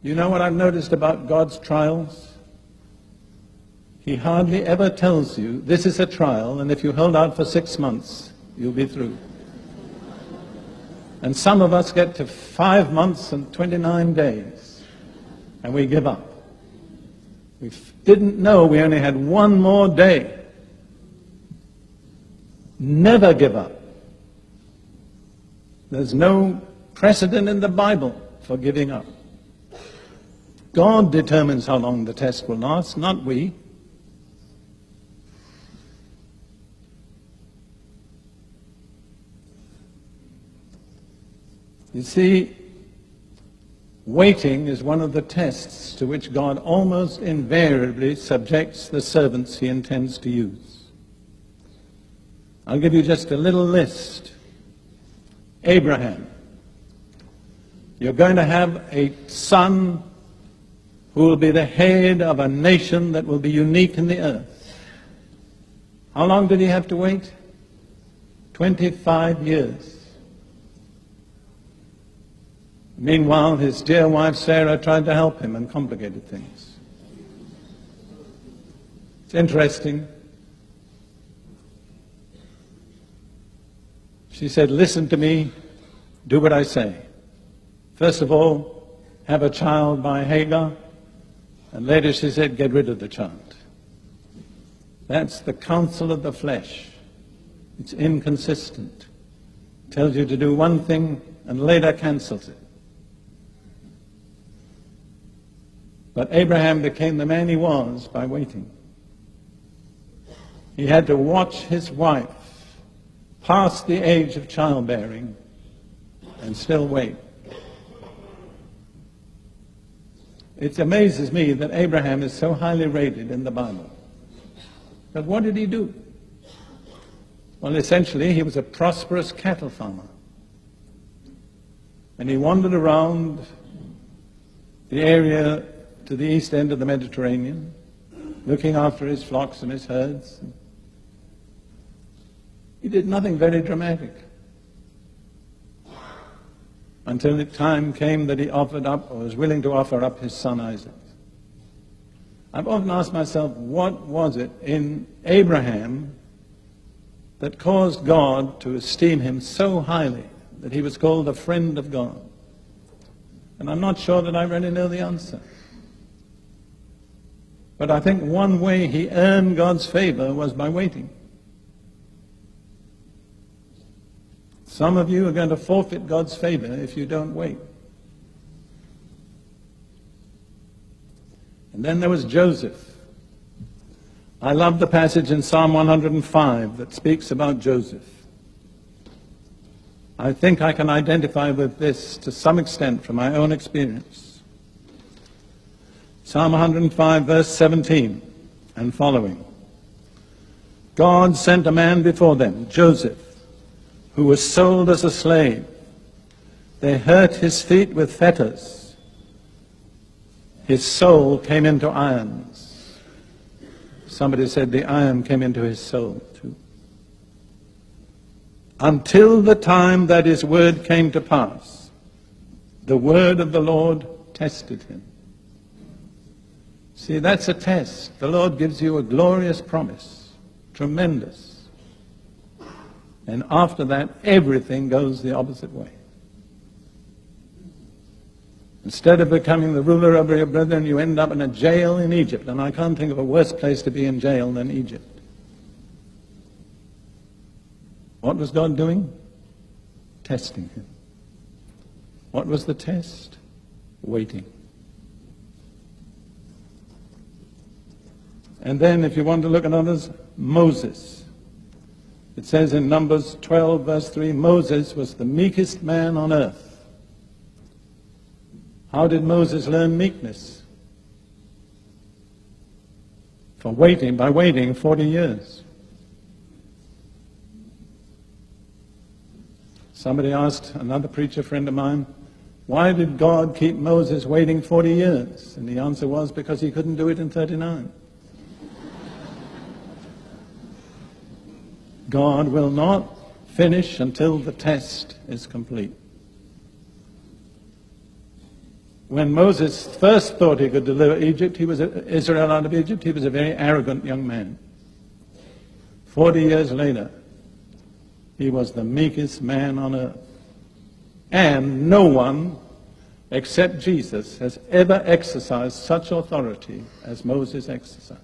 You know what I've noticed about God's trials? He hardly ever tells you, this is a trial, and if you hold out for 6 months, you'll be through. And some of us get to 5 months and 29 days, and we give up. We didn't know we only had 1 more day. Never give up. There's no precedent in the Bible for giving up. God determines how long the test will last, not we. You see, waiting is one of the tests to which God almost invariably subjects the servants he intends to use. I'll give you just a little list. Abraham. You're going to have a son who will be the head of a nation that will be unique in the earth. How long did he have to wait? 25 years. Meanwhile, his dear wife Sarah tried to help him and complicated things. It's interesting. She said, listen to me, do what I say. First of all, have a child by Hagar, and later she said, get rid of the child. That's the counsel of the flesh. It's inconsistent. Tells you to do one thing and later cancels it. But Abraham became the man he was by waiting. He had to watch his wife past the age of childbearing and still wait. It amazes me that Abraham is so highly rated in the Bible. But what did he do? Well, essentially, he was a prosperous cattle farmer. And he wandered around the area to the east end of the Mediterranean, looking after his flocks and his herds. He did nothing very dramatic until the time came that he offered up, or was willing to offer up, his son Isaac. I've often asked myself, what was it in Abraham that caused God to esteem him so highly that he was called a friend of God? And I'm not sure that I really know the answer. But I think one way he earned God's favor was by waiting. Some of you are going to forfeit God's favor if you don't wait. And then there was Joseph. I love the passage in Psalm 105 that speaks about Joseph. I think I can identify with this to some extent from my own experience. Psalm 105, verse 17 and following. God sent a man before them, Joseph, who was sold as a slave. They hurt his feet with fetters. His soul came into irons. Somebody said the iron came into his soul too. Until the time that his word came to pass, the word of the Lord tested him. See, that's a test. The Lord gives you a glorious promise, tremendous. And after that, everything goes the opposite way. Instead of becoming the ruler over your brethren, you end up in a jail in Egypt. And I can't think of a worse place to be in jail than Egypt. What was God doing? Testing him. What was the test? Waiting. And then, if you want to look at others, Moses. It says in Numbers 12, verse 3, Moses was the meekest man on earth. How did Moses learn meekness? By waiting 40 years. Somebody asked another preacher friend of mine, why did God keep Moses waiting 40 years? And the answer was, because he couldn't do it in 39. God will not finish until the test is complete. When Moses first thought he could deliver Israel out of Egypt, he was a very arrogant young man. 40 years later, he was the meekest man on earth. And no one except Jesus has ever exercised such authority as Moses exercised.